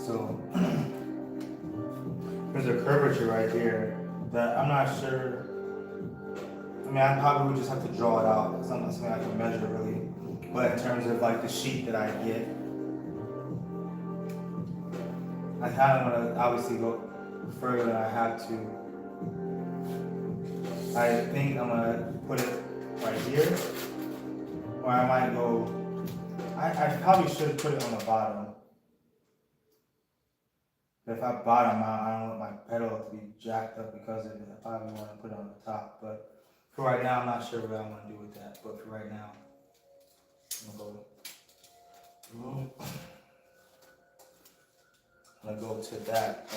So there's a curvature right here that I'm not sure. I mean, I probably would just have to draw it out. It's not something I can measure really. But in terms of like the sheet that I get, I kind of want to obviously go further than I have to. I think I'm gonna put it right here, or I might go. I probably should put it on the bottom. But if I bottom out, I don't want my pedal to be jacked up because of it. I probably want to put it on the top. But for right now, I'm not sure what I want to do with that. But for right now, I'm gonna go to that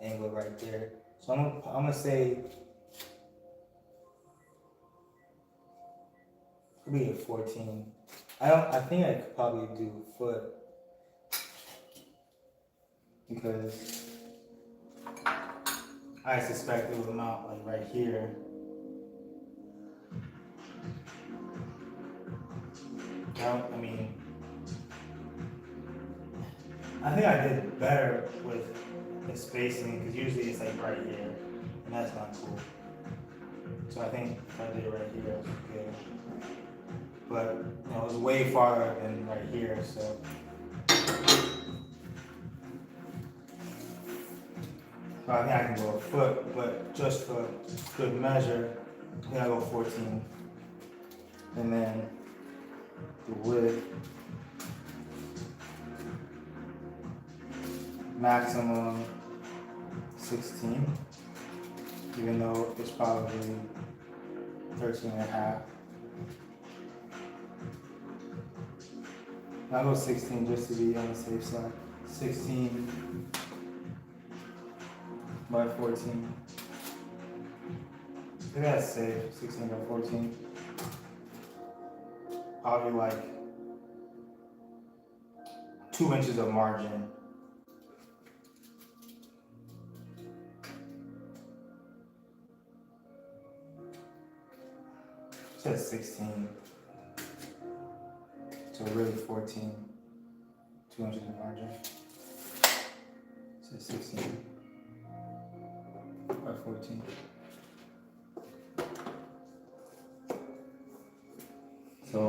angle right there. So I'm gonna say maybe a 14. I think I could probably do a foot because I suspect it would mount like right here. I mean, I think I did better with the spacing because usually it's like right here, and that's not cool. So I think if I did it right here, it was good. But you know, it was way farther than right here, so. So I think I can go a foot, but just for good measure, I think I go 14. And then the width, maximum 16, even though it's probably 13 and a half. I'll go 16 just to be on the safe side. 16 by 14. I think that's safe, 16 by 14. Probably like 2 inches of margin. It says 16. So really 14. 2 inches of margin. It says 16 by 14. So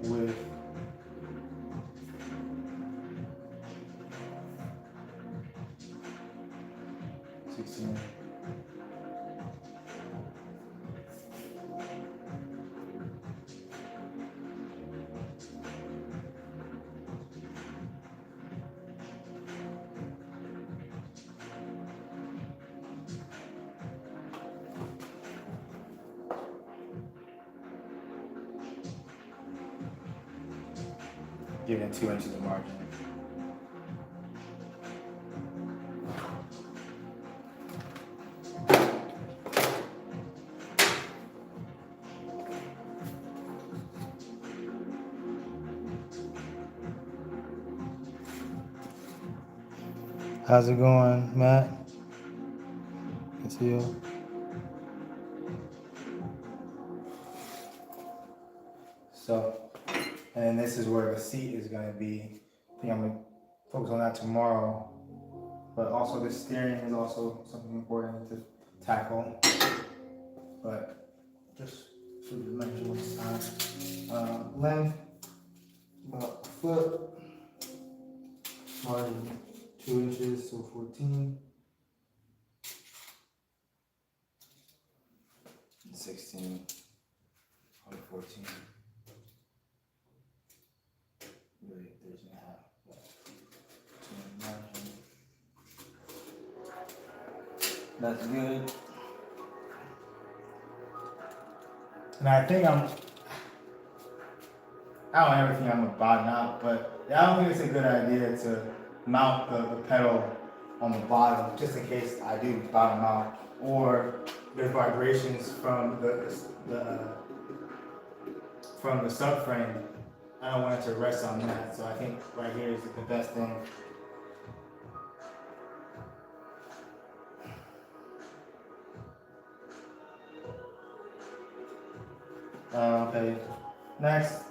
with 16. Given 2 inches of margin. How's it going, Matt? Good to see you. So, and this is where the seat is going to be. I think I'm going to focus on that tomorrow. But also the steering is also something important to tackle. But just for the dimension this time. Length, about a foot. Margin 2 inches, so 14. 16 on 14. Really, 13 and a half. That's good. And I think I don't ever think I'm a bottom out, but I don't think it's a good idea to mount the pedal on the bottom just in case I do bottom out or there's vibrations from the subframe. I don't want it to rest on that, so I think right here is the best thing. Okay, next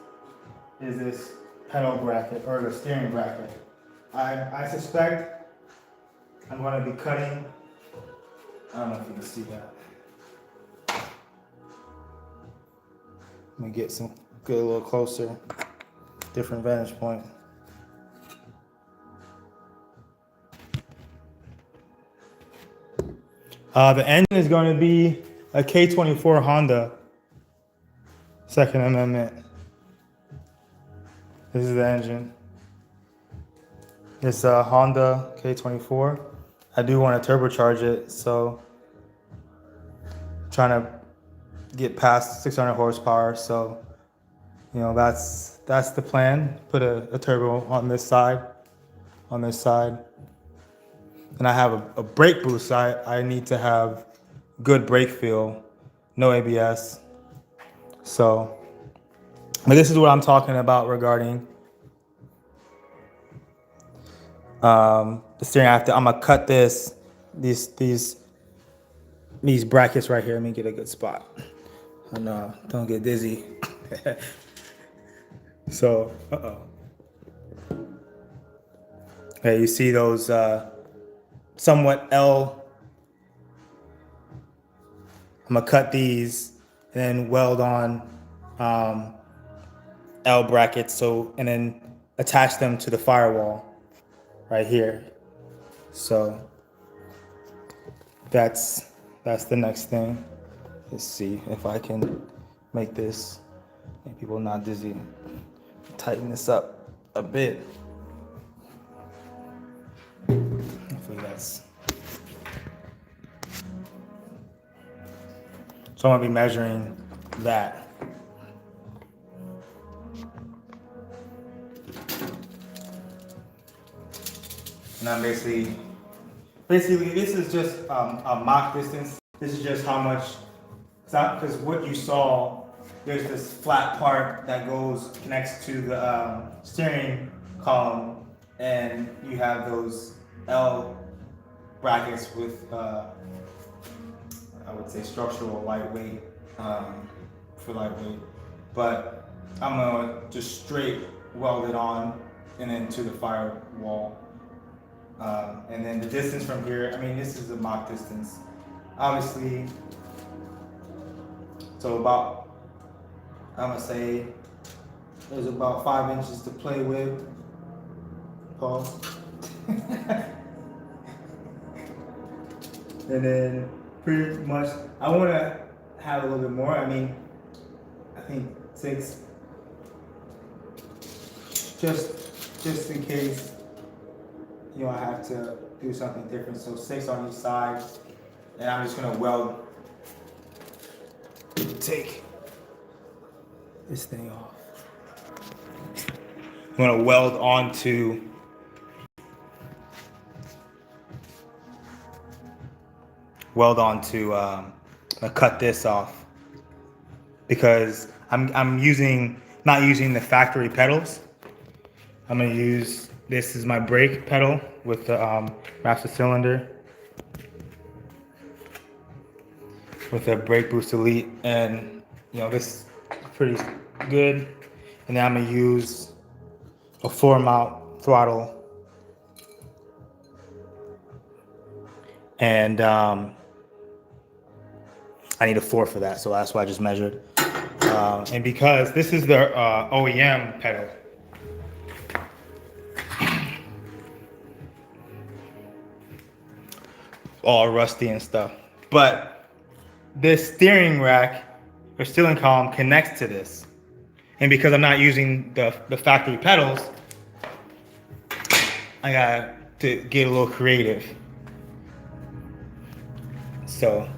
is this pedal bracket or the steering bracket. I suspect I'm going to be cutting. I don't know if you can see that. Let me get a little closer, different vantage point. The engine is going to be a K24 Honda, second amendment. This is the engine. It's a Honda K24. I do want to turbocharge it, so I'm trying to get past 600 horsepower. So, you know, that's the plan. Put a turbo on this side, and I have a brake boost. I need to have good brake feel, no ABS. So, but this is what I'm talking about regarding the steering. I'm gonna cut these brackets right here. Let me get a good spot. I know, don't get dizzy. So, okay, you see those somewhat L. I'm gonna cut these and then weld on L brackets. So, and then attach them to the firewall right here. So that's the next thing. Let's see if I can make this, make people not dizzy. Tighten this up a bit. Hopefully that's. So I'm gonna be measuring that. And I'm basically this is just a mock distance. This is just how much, because what you saw, there's this flat part that connects to the steering column, and you have those L brackets with, I would say, structural lightweight, for lightweight. But I'm gonna just straight weld it on and then to the firewall. And then the distance from here, I mean, this is a mock distance. Obviously, so about, I'm gonna say, there's about 5 inches to play with. Pause. And then pretty much, I wanna have a little bit more. I mean, I think 6, just in case, you know, I have to do something different. So 6 on each side, and I'm just gonna take this thing off. I'm gonna weld onto I cut this off because I'm not using the factory pedals. I'm gonna use, this is my brake pedal with the master cylinder with the brake boost elite, and you know, this is pretty good. And then I'm gonna use a 4-mount throttle, and I need a 4 for that, so that's why I just measured. And because this is the OEM pedal, all rusty and stuff, but this steering rack or steering column connects to this, and because I'm not using the factory pedals, I got to get a little creative. So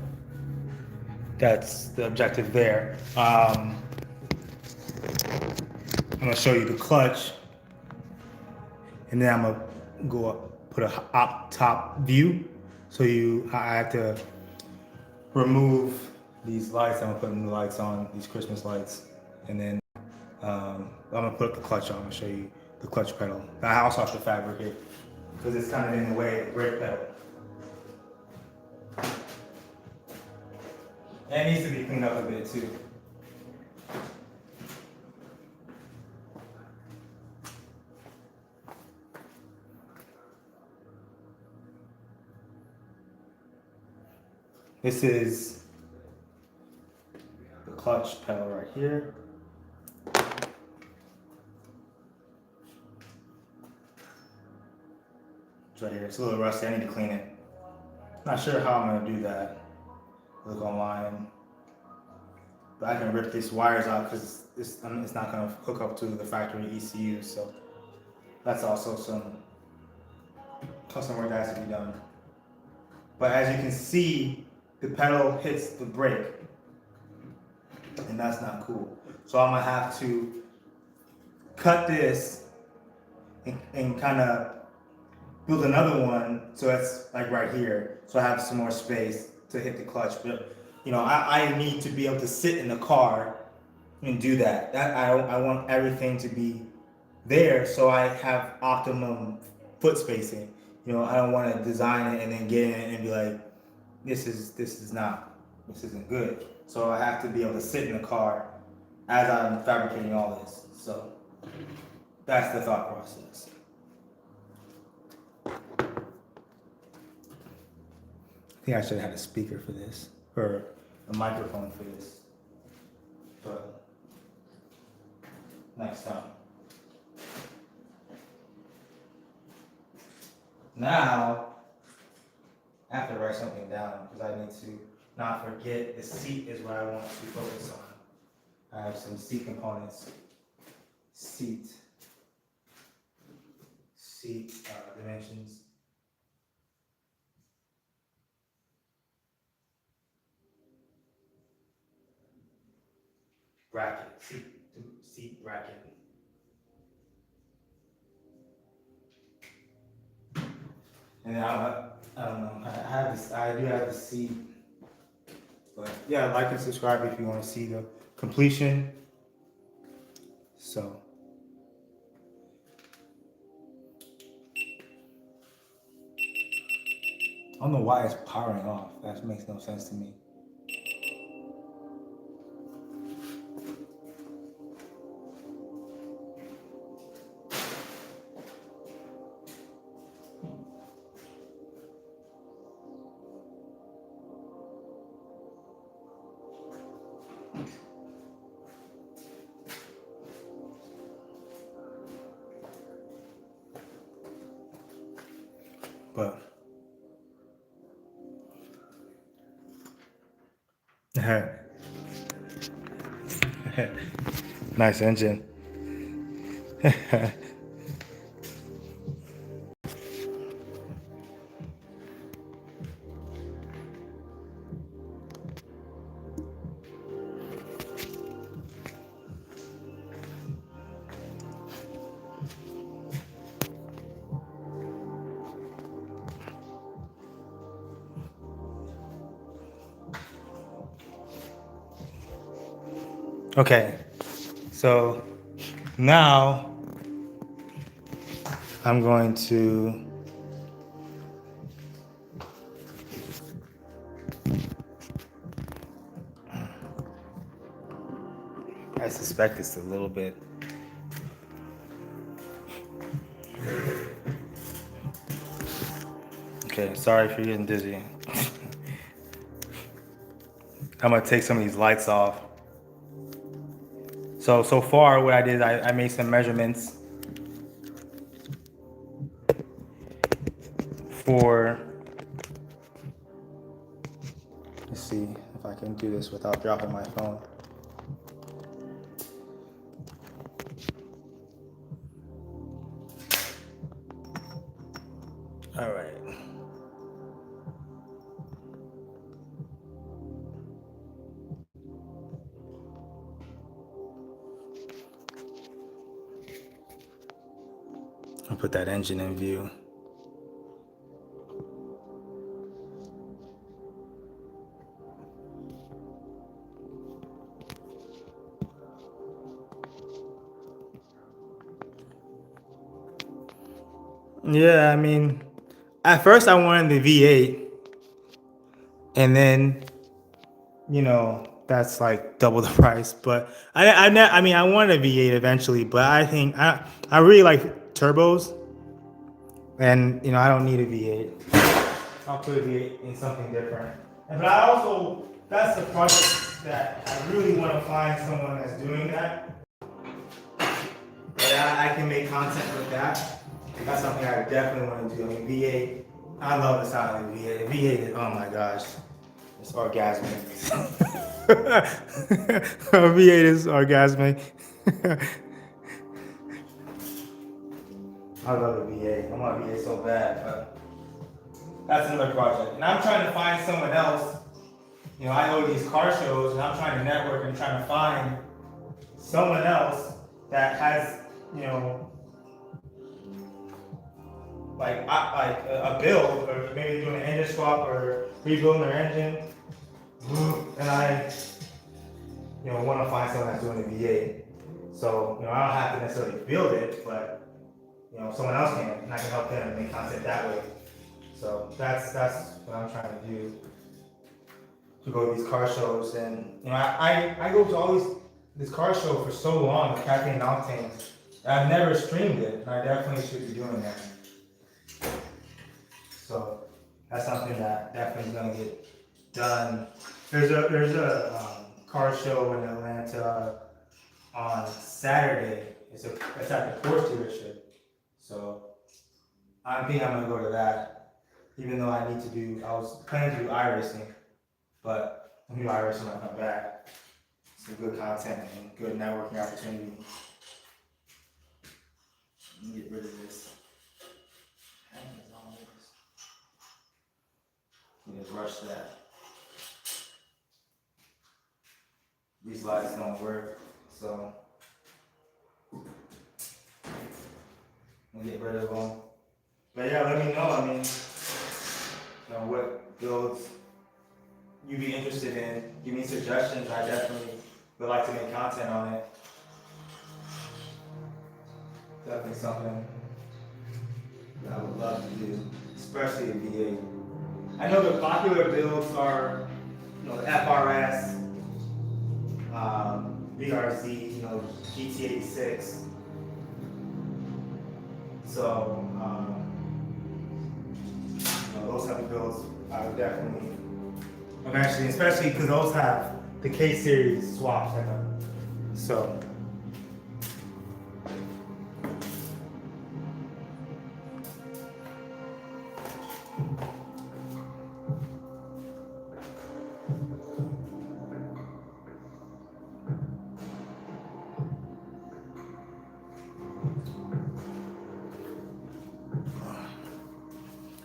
that's the objective there. I'm gonna show you the clutch, and then I'm gonna go up, put a up top view. So I have to remove these lights. I'm gonna put new lights on, these Christmas lights, and then I'm gonna put the clutch on and show you the clutch pedal. I also have to fabricate because it's kind of in the way of the brake pedal. And it needs to be cleaned up a bit too. This is the clutch pedal right here. It's right here. It's a little rusty. I need to clean it. Not sure how I'm gonna do that. Look online. But I can rip these wires out because it's not gonna hook up to the factory ECU. So that's also some custom work that has to be done. But as you can see, the pedal hits the brake, and that's not cool. So I'm gonna have to cut this and kind of build another one so that's like right here, so I have some more space to hit the clutch. But you know, I need to be able to sit in the car and do that. I want everything to be there so I have optimum foot spacing. You know, I don't want to design it and then get in it and be like, this isn't good. So I have to be able to sit in the car as I'm fabricating all this. So that's the thought process. I think I should have had a speaker for this, or a microphone for this, but next time. Now, I have to write something down because I need to not forget the seat is what I want to focus on. I have some seat components. Seat dimensions. Bracket, seat bracket. And then I don't know. I have this. I do have the seat. But yeah, like and subscribe if you want to see the completion. So. I don't know why it's powering off. That makes no sense to me. But nice engine. Okay, so now I'm going to I suspect it's a little bit okay, sorry if you're getting dizzy. I'm gonna take some of these lights off. So far what I did, I made some measurements for, let's see if I can do this without dropping my phone. All right. I'll put that engine in view. Yeah, I mean, at first I wanted the V8, and then, you know, that's like double the price. But I mean, I wanted a V8 eventually, but I think I really like turbos, and you know, I don't need a V8. I'll put a V8 in something different, But I also, that's the project that I really want to find someone that's doing that. But I can make content with that. That's something I definitely want to do. I mean, V8, I love the sound of the V8. The V8 is, oh my gosh, it's orgasmic. V8 is orgasmic. I love the V8. I want a V8 so bad, but that's another project. And I'm trying to find someone else. You know, I know these car shows, and I'm trying to network and trying to find someone else that has, you know, like a build, or maybe doing an engine swap or rebuilding their engine. And I, you know, want to find someone that's doing a V8. So, you know, I don't have to necessarily build it, but, you know, someone else can, and I can help them make content that way. So that's what I'm trying to do. To go to these car shows, and you know, I go to all this car show for so long, the Cafe and Octane. I've never streamed it, and I definitely should be doing that. So that's something that definitely is gonna get done. There's a car show in Atlanta on Saturday. It's at the Porsche dealership. So I think I'm gonna go to that, even though I was planning to do iRacing. But I'm gonna do iRacing when I come back. Some good content and good networking opportunity. Let me get rid of this. I'm gonna brush that. These lights don't work, so I'm gonna get rid of them. But yeah, let me know. I mean, you know, what builds you'd be interested in. Give me suggestions. I definitely would like to make content on it. Definitely something that I would love to do, especially in V8. I know the popular builds are, you know, the FRS, BRZ, you know, GT86. So, you know, those type of builds I would definitely eventually, especially because those have the K series swaps in them. So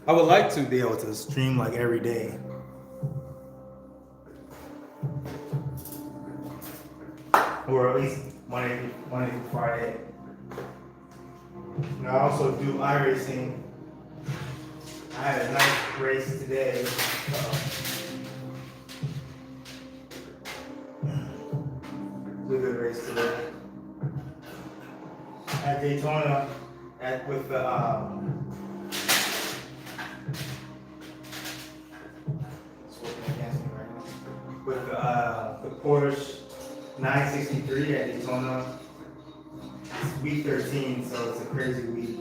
I would like to be able to stream like every day. Or at least Monday through Friday. And I also do iRacing. I had a nice race today. It was a good race today. At Daytona, with the it's working against me right now. With the Porsche 963 at Daytona. It's week 13, so it's a crazy week.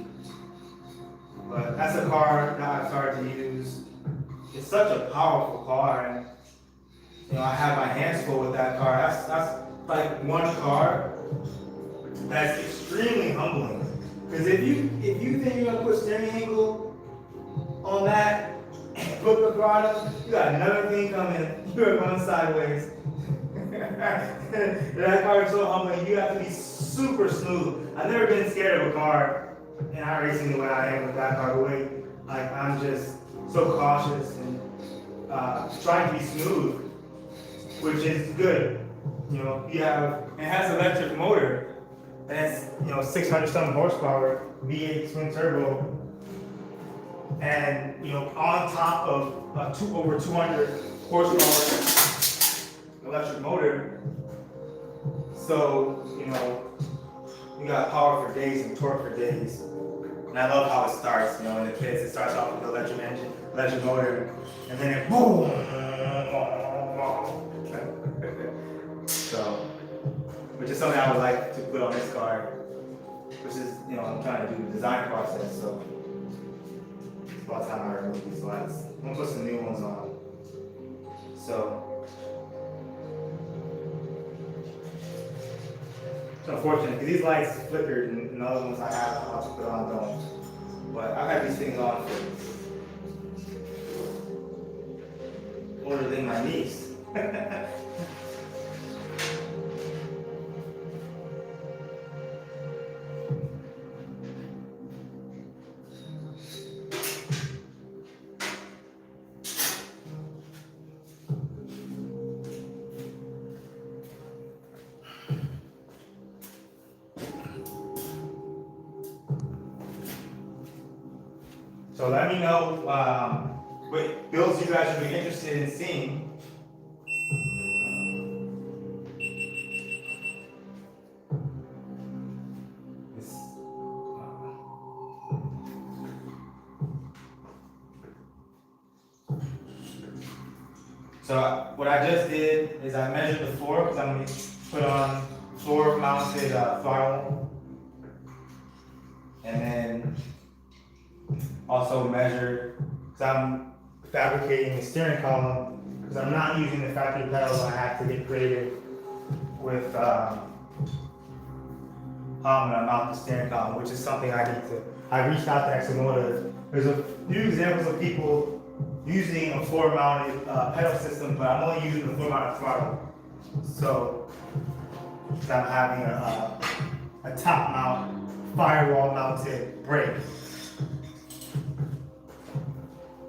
But that's a car that I've started to use. It's such a powerful car, and you know, I have my hands full with that car. That's like one car that's extremely humbling. Because if you think you're gonna put steering angle on that and put the throttle, you got another thing coming. You're going sideways. That car is so humbling. You have to be super smooth. I've never been scared of a car in iRacing the way I am with that car. The way like I'm just so cautious and trying to be smooth, which is good. You know, it has an electric motor, and it's 600 some horsepower, V8 twin turbo, and on top of over 200 horsepower electric motor. So you got power for days and torque for days. And I love how it starts. In the kids, it starts off with the electric engine, electric motor, and then it boom. So, which is something I would like to put on this car, which is, I'm trying to do the design process. So it's about time I remove these lights. I'm gonna put some new ones on. So it's unfortunate because these lights flickered and the other ones I have how to put on don't. But I've had these things on for older than my niece. So let me know what builds you guys would be interested in seeing. So what I just did is I measured the floor because I'm going to put on floor mounted throttle, and then also measure because I'm fabricating the steering column because I'm not using the factory pedals. I have to get creative with how I'm going to mount the steering column, which is something I need to. I reached out to Exomotive. There's a few examples of people using a floor mounted pedal system, but I'm only using the floor mounted throttle. So I'm having a top mount, firewall mounted brake.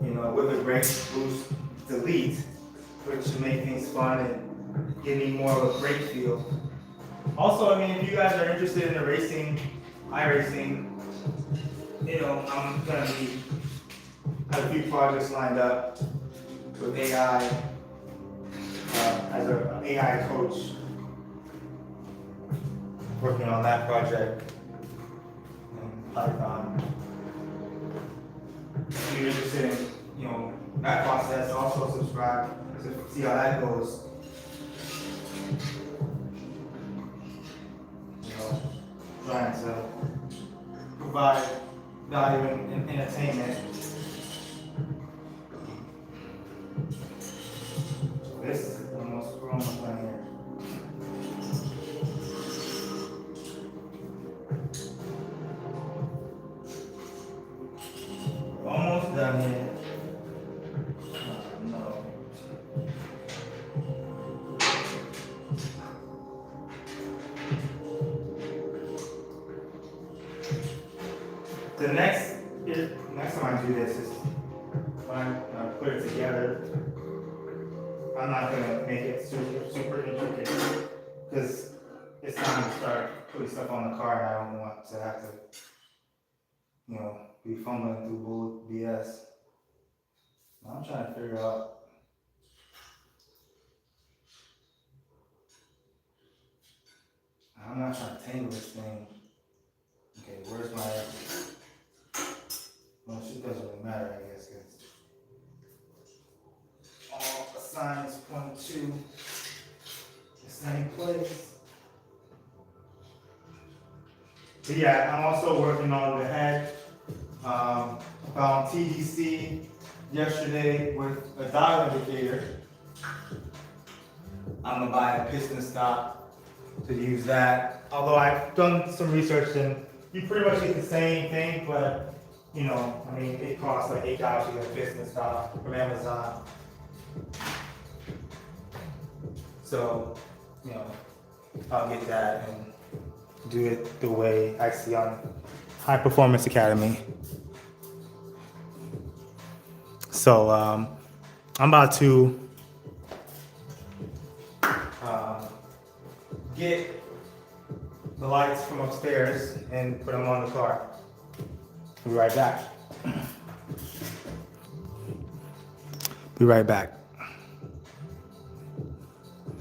You know, with a brake, boost, delete, which should make things fun and give me more of a brake feel. Also, I mean, if you guys are interested in the racing, iRacing, you know, I'm gonna be have a few projects lined up with AI as an AI coach, working on that project in Python. If you're interested in, you know, that process, also subscribe to see how that goes. You know, trying to provide value and entertainment. This is almost, we're almost done here. We're almost done here. No. The next time I do this is when I put it together. I'm not gonna make it super intricate because it's time to start putting stuff on the car and I don't want to have to, you know, be fumbling through bull BS. I'm trying to figure out. I'm not trying to tangle this thing. Okay, where's my? Well, it doesn't really matter, I guess, because all the signs point to the same place. But yeah, I'm also working on the head. Found TDC yesterday with a dial indicator. I'm gonna buy a piston stop to use that. Although I've done some research and you pretty much get the same thing, but you know, I mean, it costs like $8 to get a piston stop from Amazon. So, you know, I'll get that and do it the way I see on High Performance Academy. So, I'm about to get the lights from upstairs and put them on the car. Be right back. Be right back.